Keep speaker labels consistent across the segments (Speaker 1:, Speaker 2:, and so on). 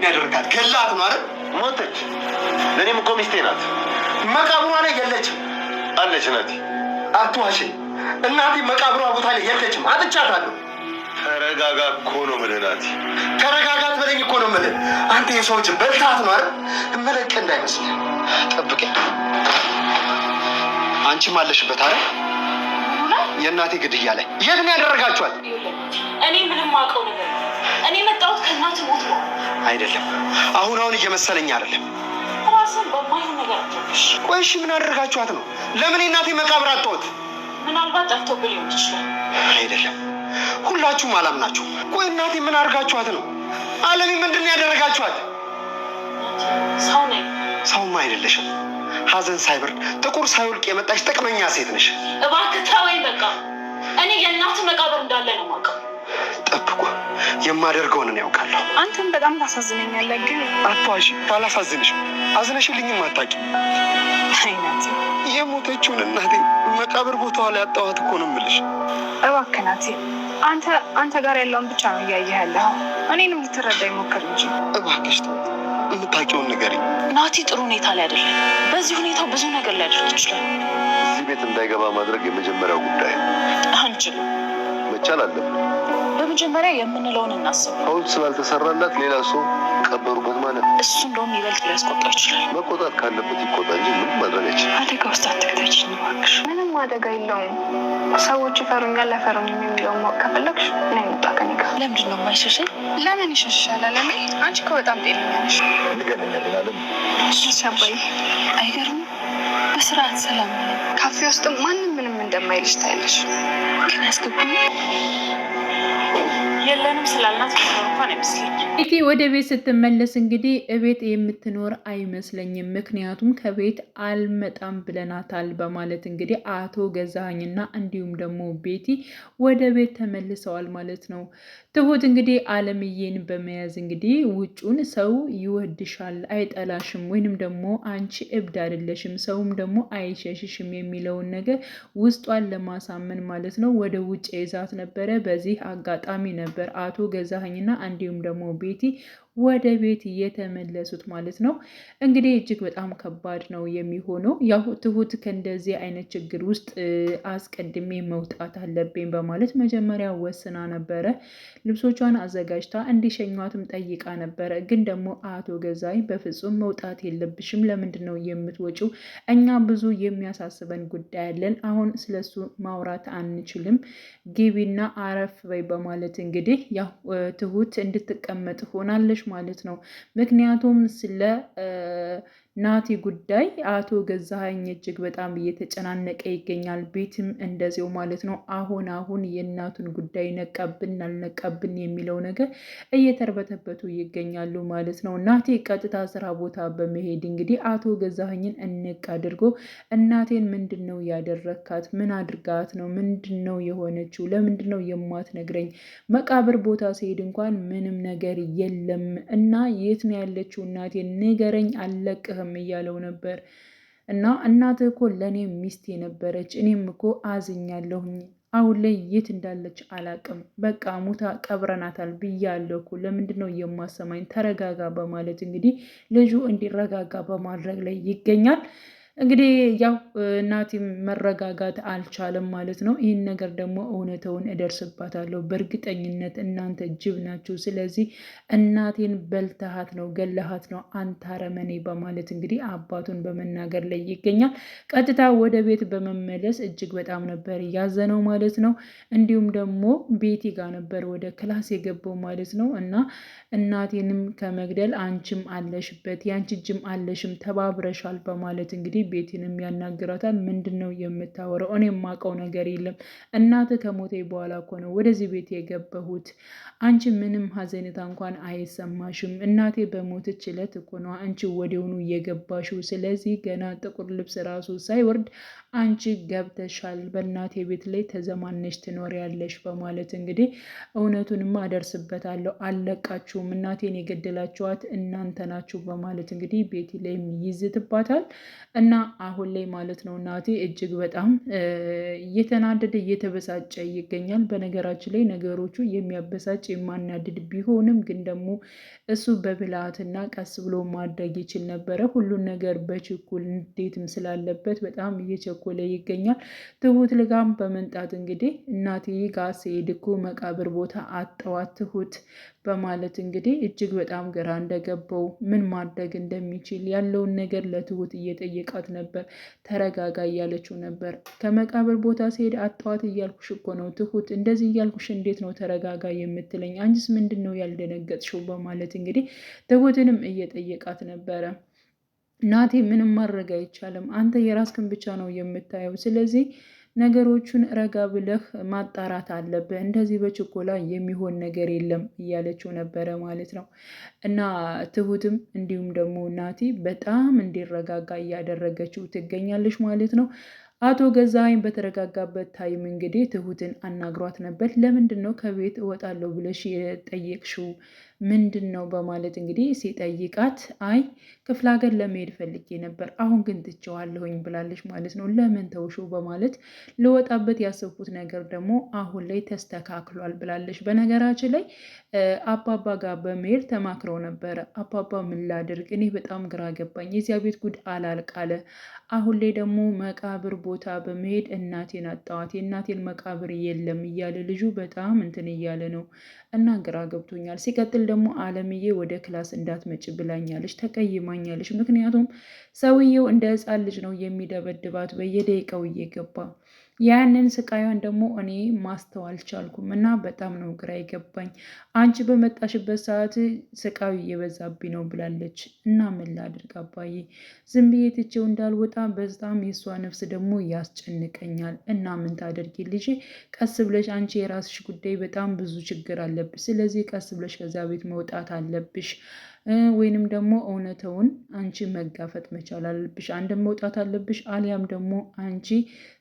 Speaker 1: ያደርጋት? ገላት ነው አይደል?
Speaker 2: ሞተች። ለእኔም እኮ ሚስቴ ናት።
Speaker 1: መቃብሯ ላይ የለችም።
Speaker 2: አለች ናቲ።
Speaker 1: አትዋሽኝ። እናቴ መቃብሯ ቦታ ላይ የለችም። አጥቻታለሁ።
Speaker 2: ተረጋጋ እኮ ነው የምልህ ናቲ።
Speaker 1: ተረጋጋት በለኝ እኮ ነው የምልህ። አንተ የሰዎች በልታት ነው አይደል? መለቅ እንዳይመስል ጠብቀኝ። አንቺም አለሽበት አይደል? የእናቴ ግድያ ላይ የት ነው ያደረጋችኋል?
Speaker 3: እኔ ምንም አውቀው ነገር እኔ መጣሁት ከእናት ሞት ነው።
Speaker 1: አይደለም አሁን እየመሰለኝ አይደለም።
Speaker 3: ራስን በማይሆን ነገር አትረብሽ።
Speaker 1: ቆይ እሺ ምን አደረጋችኋት ነው? ለምን የእናቴ መቃብር አጣሁት?
Speaker 3: ምናልባት ጠፍቶብህ ሊሆን ይችላል።
Speaker 1: አይደለም ሁላችሁም አላምናችሁ። ቆይ እናቴ ምን አድርጋችኋት ነው? አለሚ ምንድን ነው ያደረጋችኋት?
Speaker 3: ሰው ነኝ።
Speaker 1: ሰውማ አይደለሽም። ሀዘን ሳይበርድ ጥቁር ሳይወልቅ የመጣች ጥቅመኛ ሴት ነሽ።
Speaker 3: እባክህ ተወኝ በቃ። እኔ የእናት መቃብር እንዳለ ነው የማውቀው።
Speaker 1: ጠብቁ፣ የማደርገውን እኔ ያውቃለሁ።
Speaker 3: አንተም በጣም ታሳዝነኛለህ። ግን
Speaker 1: አትዋሺ። ባላሳዝንሽም አዝነሽልኝም አታውቂም።
Speaker 3: አይናት
Speaker 1: የሞተችውን እናቴ መቃብር ቦታዋ ላይ አጣኋት እኮ ነው የምልሽ።
Speaker 3: እባክህ ናቲ፣ አንተ ጋር ያለውን ብቻ ነው እያየህ ያለኸው። እኔንም ልትረዳ ይሞክር እንጂ
Speaker 1: እባክሽ ተወው። የምታውቂውን ንገሪኝ።
Speaker 3: ናቲ ጥሩ ሁኔታ ላይ አይደለም። በዚህ ሁኔታው ብዙ ነገር ሊያደርግ ይችላል።
Speaker 2: እዚህ ቤት እንዳይገባ ማድረግ የመጀመሪያው ጉዳይ ነው።
Speaker 3: አንችልም።
Speaker 2: መቻል አለብን።
Speaker 3: በመጀመሪያ የምንለውን እናስብ።
Speaker 2: ሐውልት ስላልተሰራላት ሌላ ሰው ቀበሩበት ማለት
Speaker 3: እሱ እንደውም ይበልጥ ሊያስቆጣው ይችላል።
Speaker 2: መቆጣት ካለበት ይቆጣ እንጂ ምንም ማድረግ አይችልም።
Speaker 3: አደጋ ውስጥ አትክተችኝ እባክሽ።
Speaker 4: ምንም አደጋ የለውም። ሰዎች ይፈሩኛል አይፈሩኝም የሚለውን ማወቅ ከፈለግሽ ና ይመጣ ከኔ ጋር።
Speaker 3: ለምንድን ነው የማይሸሸኝ?
Speaker 4: ለምን ይሸሻል? አለሜ አንቺ እኮ በጣም ጤነኛ ነሽ።
Speaker 2: እንገናኛለን አለም።
Speaker 4: ሻባይ
Speaker 3: አይገርም። በስርዓት ሰላም
Speaker 4: ካፌ ውስጥ ማንም ምንም እንደማይልሽ ታያለሽ።
Speaker 3: ግን ያስገቡኝ የለንም ስላልናት እንኳን አይመስለኝም።
Speaker 5: ቤቲ ወደ ቤት ስትመለስ እንግዲህ እቤት የምትኖር አይመስለኝም፣ ምክንያቱም ከቤት አልመጣም ብለናታል በማለት እንግዲህ አቶ ገዛኸኝና እንዲሁም ደግሞ ቤቲ ወደ ቤት ተመልሰዋል ማለት ነው። ትሁት እንግዲህ አለምዬን በመያዝ እንግዲህ ውጩን ሰው ይወድሻል አይጠላሽም፣ ወይንም ደግሞ አንቺ እብድ አይደለሽም፣ ሰውም ደግሞ አይሸሽሽም የሚለውን ነገር ውስጧን ለማሳመን ማለት ነው ወደ ውጭ ይዛት ነበረ። በዚህ አጋጣሚ ነበር አቶ ገዛኸኝና እንዲሁም ደግሞ ቤቲ ወደ ቤት የተመለሱት ማለት ነው። እንግዲህ እጅግ በጣም ከባድ ነው የሚሆነው። ያው ትሁት ከእንደዚህ አይነት ችግር ውስጥ አስቀድሜ መውጣት አለብኝ በማለት መጀመሪያ ወስና ነበረ። ልብሶቿን አዘጋጅታ እንዲሸኟትም ጠይቃ ነበረ። ግን ደግሞ አቶ ገዛኸኝ በፍጹም መውጣት የለብሽም፣ ለምንድን ነው የምትወጪው? እኛ ብዙ የሚያሳስበን ጉዳይ አለን፣ አሁን ስለሱ ማውራት አንችልም፣ ግቢና አረፍ በይ በማለት እንግዲህ ያው ትሁት እንድትቀመጥ ሆናለች ማለት ነው። ምክንያቱም ስለ ናቲ ጉዳይ አቶ ገዛኸኝ እጅግ በጣም እየተጨናነቀ ይገኛል። ቤትም እንደዚው ማለት ነው። አሁን የእናቱን ጉዳይ ነቃብን አልነቃብን የሚለው ነገር እየተርበተበቱ ይገኛሉ ማለት ነው። ናቲ ቀጥታ ስራ ቦታ በመሄድ እንግዲህ አቶ ገዛኸኝን እንቅ አድርጎ እናቴን ምንድን ነው ያደረካት? ምን አድርጋት ነው? ምንድን ነው የሆነችው? ለምንድን ነው የማትነግረኝ? መቃብር ቦታ ሲሄድ እንኳን ምንም ነገር የለም እና የት ነው ያለችው እናቴን ንገረኝ፣ አልለቅህም እያለው ነበር። እና እናትህ እኮ ለእኔ ሚስት የነበረች፣ እኔም እኮ አዝኛለሁኝ፣ አሁን ላይ የት እንዳለች አላቅም፣ በቃ ሙታ ቀብረናታል ብያለሁ እኮ፣ ለምንድን ነው የማሰማኝ? ተረጋጋ በማለት እንግዲህ ልጁ እንዲረጋጋ በማድረግ ላይ ይገኛል። እንግዲህ ያው ናቲም መረጋጋት አልቻለም ማለት ነው። ይህን ነገር ደግሞ እውነታውን እደርስባታለሁ በእርግጠኝነት እናንተ ጅብ ናችሁ፣ ስለዚህ እናቴን በልተሃት ነው ገለሃት ነው አንተ አረመኔ በማለት እንግዲህ አባቱን በመናገር ላይ ይገኛል። ቀጥታ ወደ ቤት በመመለስ እጅግ በጣም ነበር ያዘነው ማለት ነው። እንዲሁም ደግሞ ቤቲ ጋር ነበር ወደ ክላስ የገባው ማለት ነው። እና እናቴንም ከመግደል አንቺም አለሽበት፣ ያንቺ እጅም አለሽም፣ ተባብረሻል በማለት እንግዲህ ቤቲንም ያናግራታል። ምንድን ነው የምታወራው? እኔ የማውቀው ነገር የለም። እናት ከሞቴ በኋላ እኮ ነው ወደዚህ ቤት የገባሁት። አንቺ ምንም ሀዘኔታ እንኳን አይሰማሽም። እናቴ በሞተች ዕለት እኮ ነው አንቺ ወዲያውኑ እየገባሽው። ስለዚህ ገና ጥቁር ልብስ ራሱ ሳይወርድ አንቺ ገብተሻል። በእናቴ ቤት ላይ ተዘማነሽ ትኖሪያለሽ በማለት እንግዲህ እውነቱንማ አደርስበታለሁ፣ አልለቃችሁም፣ እናቴን የገደላችኋት እናንተ ናችሁ በማለት እንግዲህ ቤቲ ላይም ይዝትባታል። እና አሁን ላይ ማለት ነው ናቲ እጅግ በጣም እየተናደደ እየተበሳጨ ይገኛል። በነገራችን ላይ ነገሮቹ የሚያበሳጭ የማናድድ ቢሆንም ግን ደግሞ እሱ በብልሃትና ቀስ ብሎ ማድረግ ይችል ነበረ። ሁሉን ነገር በችኩል እንዴትም ስላለበት በጣም እየቸኮለ ይገኛል። ትሁት ልጋም በመንጣት እንግዲህ እናቴ ጋር ስሄድ እኮ መቃብር ቦታ አጠዋት ትሁት በማለት እንግዲህ እጅግ በጣም ግራ እንደገባው ምን ማድረግ እንደሚችል ያለውን ነገር ለትሁት እየጠየቃት ነበር። ተረጋጋ እያለችው ነበር። ከመቃብር ቦታ ሲሄድ አጣዋት እያልኩሽ እኮ ነው ትሁት፣ እንደዚህ እያልኩሽ እንዴት ነው ተረጋጋ የምትለኝ? አንቺስ ምንድን ነው ያልደነገጥሽው? በማለት እንግዲህ ትሁትንም እየጠየቃት ነበረ። ናቴ ምንም ማድረግ አይቻልም፣ አንተ የራስክን ብቻ ነው የምታየው። ስለዚህ ነገሮቹን ረጋ ብለህ ማጣራት አለብህ። እንደዚህ በችኮላ የሚሆን ነገር የለም እያለችው ነበረ ማለት ነው። እና ትሁትም እንዲሁም ደግሞ ናቲ በጣም እንዲረጋጋ እያደረገችው ትገኛለች ማለት ነው። አቶ ገዛኸኝ በተረጋጋበት ታይም እንግዲህ ትሁትን አናግሯት ነበር። ለምንድን ነው ከቤት እወጣለሁ ብለሽ የጠየቅሽው ምንድን ነው በማለት እንግዲህ ሲጠይቃት አይ ክፍለ ሀገር ለመሄድ ፈልጌ ነበር፣ አሁን ግን ትቼዋለሁኝ ብላለች ማለት ነው። ለምን ተውሽው በማለት ልወጣበት ያሰብኩት ነገር ደግሞ አሁን ላይ ተስተካክሏል ብላለች። በነገራችን ላይ አባባ ጋር በመሄድ ተማክረው ነበረ። አባባ ምን ላድርግ እኔ በጣም ግራ ገባኝ፣ የዚያ ቤት ጉድ አላልቃለ። አሁን ላይ ደግሞ መቃብር ቦታ በመሄድ እናቴን አጣዋት፣ የእናቴን መቃብር የለም እያለ ልጁ በጣም እንትን እያለ ነው እና ግራ ገብቶኛል። ሲቀጥል ደግሞ አለምዬ ወደ ክላስ እንዳትመጭ ብላኛለች፣ ተቀይማኛለች። ምክንያቱም ሰውየው እንደ ሕፃን ልጅ ነው የሚደበድባት በየደቂቃው እየገባ ያንን ስቃዩን ደግሞ እኔ ማስተዋል ቻልኩም እና በጣም ነው ግራ የገባኝ። አንቺ በመጣሽበት ሰዓት ስቃዩ እየበዛብኝ ነው ብላለች። እና ምን ላድርግ አባዬ፣ ዝም ብዬ ትቼው እንዳልወጣ በጣም የእሷ ነፍስ ደግሞ ያስጨንቀኛል። እና ምን ታደርጊ ልጄ፣ ቀስ ብለሽ አንቺ የራስሽ ጉዳይ በጣም ብዙ ችግር አለብሽ። ስለዚህ ቀስ ብለሽ ከዛ ቤት መውጣት አለብሽ ወይንም ደግሞ እውነተውን አንቺ መጋፈጥ መቻል አለብሽ። አንድም መውጣት አለብሽ፣ አሊያም ደግሞ አንቺ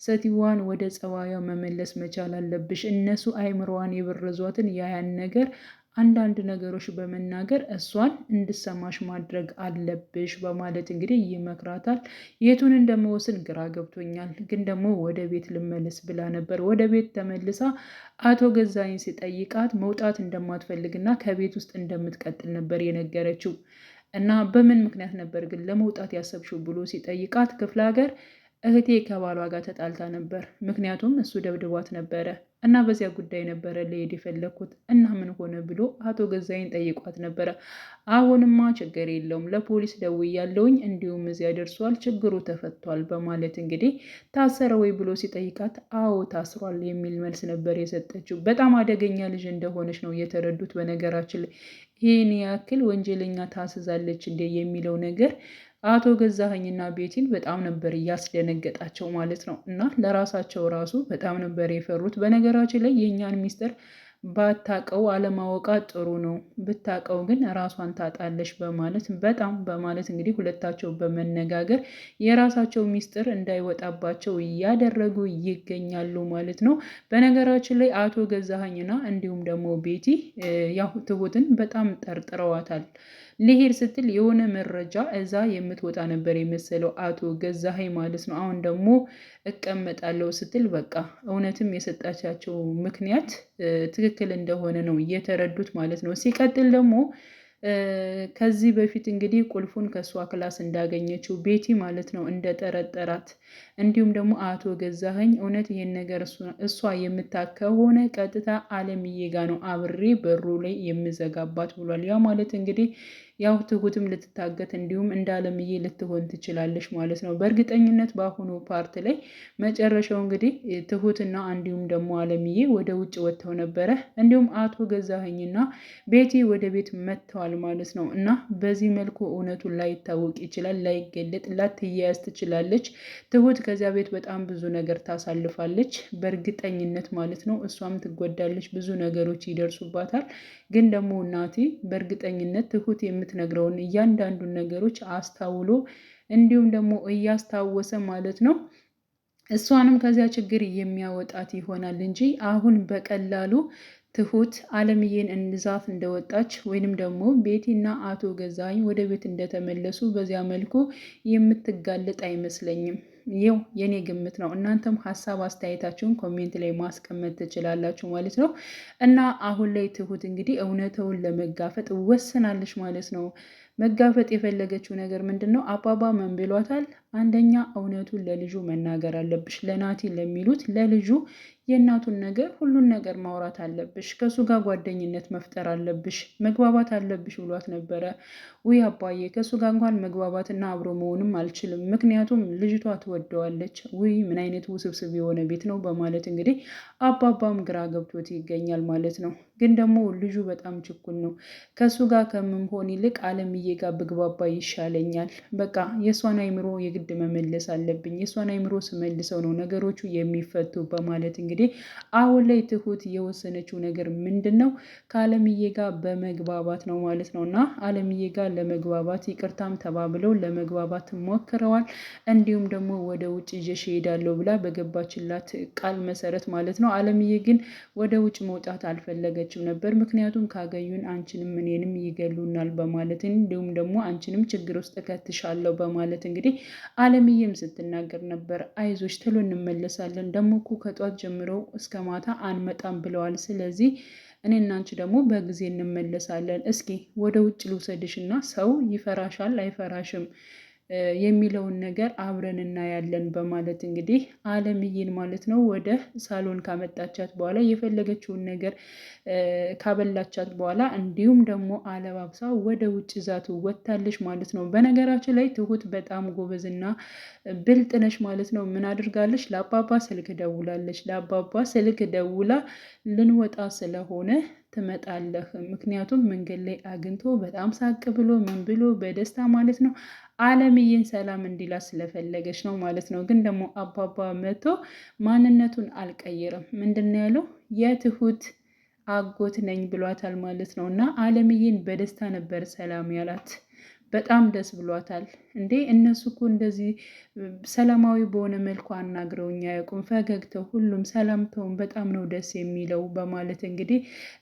Speaker 5: ሴትዋን ወደ ጸባዩ መመለስ መቻል አለብሽ። እነሱ አይምሮዋን የበረዟትን ያን ነገር አንዳንድ ነገሮች በመናገር እሷን እንድሰማሽ ማድረግ አለብሽ በማለት እንግዲህ ይመክራታል። የቱን እንደመወስን ግራ ገብቶኛል፣ ግን ደግሞ ወደ ቤት ልመለስ ብላ ነበር። ወደ ቤት ተመልሳ አቶ ገዛኸኝ ሲጠይቃት መውጣት እንደማትፈልግና ከቤት ውስጥ እንደምትቀጥል ነበር የነገረችው። እና በምን ምክንያት ነበር ግን ለመውጣት ያሰብሽው ብሎ ሲጠይቃት ክፍለ ሀገር እህቴ ከባሏ ጋር ተጣልታ ነበር፣ ምክንያቱም እሱ ደብድቧት ነበረ እና በዚያ ጉዳይ ነበረ ልሄድ የፈለግኩት እና ምን ሆነ ብሎ አቶ ገዛኸኝ ጠይቋት ነበረ። አሁንማ ችግር የለውም ለፖሊስ ደውያለሁኝ፣ እንዲሁም እዚያ ደርሷል፣ ችግሩ ተፈቷል በማለት እንግዲህ ታሰረ ወይ ብሎ ሲጠይቃት አዎ ታስሯል የሚል መልስ ነበር የሰጠችው። በጣም አደገኛ ልጅ እንደሆነች ነው የተረዱት። በነገራችን ላይ ይህን ያክል ወንጀለኛ ታስዛለች እንደ የሚለው ነገር አቶ ገዛኸኝና ቤቲን በጣም ነበር እያስደነገጣቸው ማለት ነው። እና ለራሳቸው ራሱ በጣም ነበር የፈሩት። በነገራችን ላይ የእኛን ሚስጥር ባታቀው አለማወቃ ጥሩ ነው፣ ብታቀው ግን ራሷን ታጣለች በማለት እንግዲህ ሁለታቸው በመነጋገር የራሳቸው ሚስጥር እንዳይወጣባቸው እያደረጉ ይገኛሉ ማለት ነው። በነገራችን ላይ አቶ ገዛኸኝና እንዲሁም ደግሞ ቤቲ ያው ትሁትን በጣም ጠርጥረዋታል። ልሄድ ስትል የሆነ መረጃ እዛ የምትወጣ ነበር የመሰለው አቶ ገዛኸኝ ማለት ነው። አሁን ደግሞ እቀመጣለሁ ስትል በቃ እውነትም የሰጣቻቸው ምክንያት ትክክል እንደሆነ ነው እየተረዱት ማለት ነው። ሲቀጥል ደግሞ ከዚህ በፊት እንግዲህ ቁልፉን ከእሷ ክላስ እንዳገኘችው ቤቲ ማለት ነው እንደጠረጠራት፣ እንዲሁም ደግሞ አቶ ገዛኸኝ እውነት ይሄን ነገር እሷ የምታውቅ ከሆነ ቀጥታ አለምዬ ጋ ነው አብሬ በሩ ላይ የምዘጋባት ብሏል። ያ ማለት እንግዲህ ያው ትሁትም ልትታገት እንዲሁም እንደ አለምዬ ልትሆን ትችላለች ማለት ነው። በእርግጠኝነት በአሁኑ ፓርት ላይ መጨረሻው እንግዲህ ትሁትና እንዲሁም ደግሞ አለምዬ ወደ ውጭ ወጥተው ነበረ። እንዲሁም አቶ ገዛኸኝና ቤቲ ወደ ቤት መጥተዋል ማለት ነው። እና በዚህ መልኩ እውነቱን ላይታወቅ ይችላል፣ ላይገለጥ፣ ላትያያዝ ትችላለች። ትሁት ከዚያ ቤት በጣም ብዙ ነገር ታሳልፋለች በእርግጠኝነት ማለት ነው። እሷም ትጎዳለች፣ ብዙ ነገሮች ይደርሱባታል። ግን ደግሞ እናቴ በእርግጠኝነት ትሁት የምትነግረውን እያንዳንዱን ነገሮች አስታውሎ እንዲሁም ደግሞ እያስታወሰ ማለት ነው እሷንም ከዚያ ችግር የሚያወጣት ይሆናል እንጂ አሁን በቀላሉ ትሁት አለምዬን እንዛት እንደወጣች ወይንም ደግሞ ቤቲና አቶ ገዛኸኝ ወደ ቤት እንደተመለሱ በዚያ መልኩ የምትጋለጥ አይመስለኝም። ይው የኔ ግምት ነው። እናንተም ሀሳብ አስተያየታችሁን ኮሜንት ላይ ማስቀመጥ ትችላላችሁ ማለት ነው። እና አሁን ላይ ትሁት እንግዲህ እውነታውን ለመጋፈጥ ወስናለች ማለት ነው። መጋፈጥ የፈለገችው ነገር ምንድን ነው? አባባ ምን ብሏታል? አንደኛ እውነቱን ለልጁ መናገር አለብሽ። ለናቲ ለሚሉት ለልጁ የእናቱን ነገር ሁሉን ነገር ማውራት አለብሽ። ከእሱ ጋር ጓደኝነት መፍጠር አለብሽ፣ መግባባት አለብሽ ብሏት ነበረ። ውይ አባዬ ከእሱ ጋር እንኳን መግባባትና አብሮ መሆንም አልችልም፣ ምክንያቱም ልጅቷ ትወደዋለች። ውይ ምን አይነት ውስብስብ የሆነ ቤት ነው በማለት እንግዲህ አባባም ግራ ገብቶት ይገኛል ማለት ነው። ግን ደግሞ ልጁ በጣም ችኩል ነው። ከእሱ ጋር ከምሆን ይልቅ አለምዬ ጋር ብግባባ ይሻለኛል። በቃ የእሷን አይምሮ የግድ መመለስ አለብኝ። የእሷን አይምሮ ስመልሰው ነው ነገሮቹ የሚፈቱ በማለት እንግዲህ አሁን ላይ ትሁት የወሰነችው ነገር ምንድን ነው? ከአለምዬ ጋር በመግባባት ነው ማለት ነው። እና አለምዬ ጋር ለመግባባት ይቅርታም ተባብለው ለመግባባት ሞክረዋል። እንዲሁም ደግሞ ወደ ውጭ ይዤሽ እሄዳለሁ ብላ በገባችላት ቃል መሰረት ማለት ነው። አለምዬ ግን ወደ ውጭ መውጣት አልፈለገችም ነበር። ምክንያቱም ካገኙን አንቺንም እኔንም ይገሉናል በማለት እንዲሁም ደግሞ አንቺንም ችግር ውስጥ እከትሻለሁ በማለት እንግዲህ አለምዬም ስትናገር ነበር። አይዞች ቶሎ እንመለሳለን፣ ደግሞ እኮ ከጧት ጀምሮ እስከ ማታ አንመጣም ብለዋል። ስለዚህ እኔ እና አንቺ ደግሞ በጊዜ እንመለሳለን። እስኪ ወደ ውጭ ልውሰድሽ እና ሰው ይፈራሻል አይፈራሽም የሚለውን ነገር አብረን እናያለን በማለት እንግዲህ አለምዬን ማለት ነው ወደ ሳሎን ካመጣቻት በኋላ የፈለገችውን ነገር ካበላቻት በኋላ እንዲሁም ደግሞ አለባብሳ ወደ ውጭ ዛቱ ወጥታለች ማለት ነው። በነገራችን ላይ ትሁት በጣም ጎበዝና ብልጥ ነች ማለት ነው። ምን አድርጋለች? ለአባባ ስልክ ደውላለች። ለአባባ ስልክ ደውላ ልንወጣ ስለሆነ ትመጣለህ፣ ምክንያቱም መንገድ ላይ አግኝቶ በጣም ሳቅ ብሎ ምን ብሎ በደስታ ማለት ነው አለምዬን ሰላም እንዲላት ስለፈለገች ነው ማለት ነው። ግን ደግሞ አባባ መቶ ማንነቱን አልቀየረም። ምንድን ነው ያለው? የትሁት አጎት ነኝ ብሏታል ማለት ነው። እና አለምዬን በደስታ ነበር ሰላም ያላት። በጣም ደስ ብሏታል። እንዴ እነሱ እኮ እንደዚህ ሰላማዊ በሆነ መልኩ አናግረውኝ አያውቁም። ፈገግተው ሁሉም ሰላምተውን በጣም ነው ደስ የሚለው በማለት እንግዲህ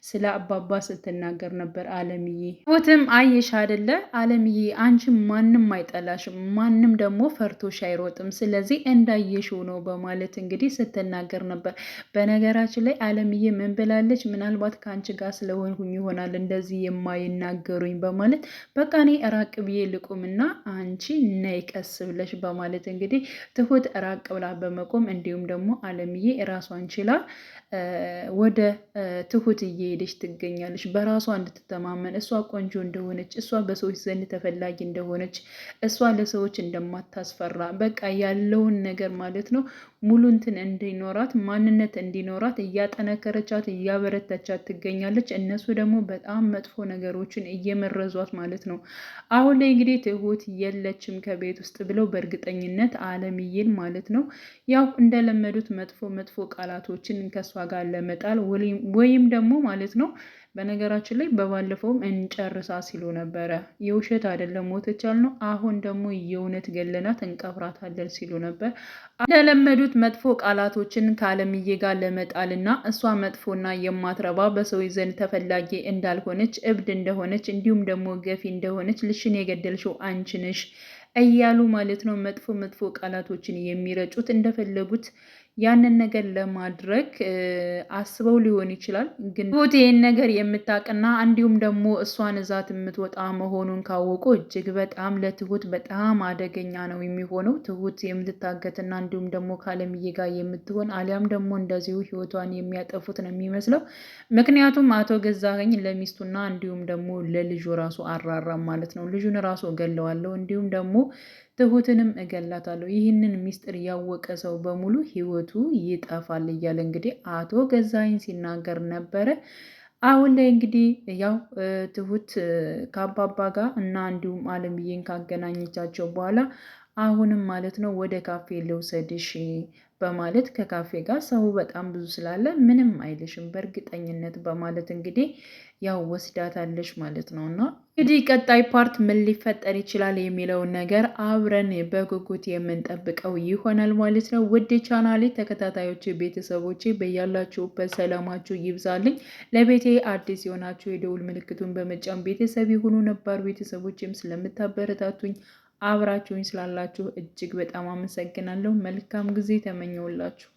Speaker 5: ስለ አባባ ስትናገር ነበር አለምዬ። ትሁትም አየሽ አይደለ አለምዬ፣ አንቺም ማንም አይጠላሽም፣ ማንም ደግሞ ፈርቶሽ አይሮጥም፣ ስለዚህ እንዳየሽው ነው በማለት እንግዲህ ስትናገር ነበር። በነገራችን ላይ አለምዬ ምን ብላለች? ምናልባት ከአንቺ ጋር ስለሆንኩኝ ይሆናል እንደዚህ የማይናገሩኝ በማለት በቃ እኔ ራቅ ብዬ ልቁምና አንቺ ነይ ቀስ ብለሽ በማለት እንግዲህ ትሁት ራቅ ብላ በመቆም እንዲሁም ደግሞ አለምዬ ራሷን ችላ ወደ ትሁት እየሄደች ትገኛለች። በራሷ እንድትተማመን እሷ ቆንጆ እንደሆነች፣ እሷ በሰዎች ዘንድ ተፈላጊ እንደሆነች፣ እሷ ለሰዎች እንደማታስፈራ በቃ ያለውን ነገር ማለት ነው ሙሉ እንትን እንዲኖራት ማንነት እንዲኖራት እያጠነከረቻት እያበረታቻት ትገኛለች። እነሱ ደግሞ በጣም መጥፎ ነገሮችን እየመረዟት ማለት ነው። አሁን ላይ እንግዲህ ትሁት የለችም ከቤት ውስጥ ብለው በእርግጠኝነት አለምዬን ማለት ነው ያው እንደለመዱት መጥፎ መጥፎ ቃላቶችን ከእሷ ጋር ለመጣል ወይም ደግሞ ማለት ነው። በነገራችን ላይ በባለፈውም እንጨርሳ ሲሉ ነበረ። የውሸት አይደለም ሞተች ያልነው፣ አሁን ደግሞ የእውነት ገለናት እንቀብራታለን ሲሉ ነበር። እንደለመዱት መጥፎ ቃላቶችን ከአለምዬ ጋር ለመጣልና እሷ መጥፎና የማትረባ በሰዎች ዘንድ ተፈላጊ እንዳልሆነች፣ እብድ እንደሆነች፣ እንዲሁም ደግሞ ገፊ እንደሆነች፣ ልሽን የገደልሽው አንቺ ነሽ እያሉ ማለት ነው መጥፎ መጥፎ ቃላቶችን የሚረጩት እንደፈለጉት ያንን ነገር ለማድረግ አስበው ሊሆን ይችላል። ግን ትሁት ይህን ነገር የምታውቅና እንዲሁም ደግሞ እሷን እዛት የምትወጣ መሆኑን ካወቁ እጅግ በጣም ለትሁት በጣም አደገኛ ነው የሚሆነው። ትሁት የምትታገትና እንዲሁም ደግሞ ከአለምዬ ጋር የምትሆን አሊያም ደግሞ እንደዚሁ ህይወቷን የሚያጠፉት ነው የሚመስለው። ምክንያቱም አቶ ገዛኸኝ ለሚስቱና እንዲሁም ደግሞ ለልጁ ራሱ አራራም ማለት ነው። ልጁን ራሱ እገለዋለሁ እንዲሁም ደግሞ ትሁትንም እገላታለሁ፣ ይህንን ሚስጥር ያወቀ ሰው በሙሉ ህይወቱ ይጠፋል እያለ እንግዲህ አቶ ገዛኸኝ ሲናገር ነበረ። አሁን ላይ እንግዲህ ያው ትሁት ከአባባ ጋር እና እንዲሁም አለምዬን ካገናኘቻቸው በኋላ አሁንም ማለት ነው ወደ ካፌ ልውሰድሽ፣ በማለት ከካፌ ጋር ሰው በጣም ብዙ ስላለ ምንም አይልሽም በእርግጠኝነት በማለት እንግዲህ ያው ወስዳታለሽ ማለት ነው። እና እንግዲህ ቀጣይ ፓርት ምን ሊፈጠር ይችላል የሚለውን ነገር አብረን በጉጉት የምንጠብቀው ይሆናል ማለት ነው። ውድ ቻናሌ ተከታታዮች ቤተሰቦቼ በያላችሁበት ሰላማችሁ ይብዛልኝ። ለቤቴ አዲስ የሆናችሁ የደውል ምልክቱን በመጫን ቤተሰብ የሆኑ ነባር ቤተሰቦችም ስለምታበረታቱኝ አብራችሁኝ ስላላችሁ እጅግ በጣም አመሰግናለሁ። መልካም ጊዜ ተመኘውላችሁ።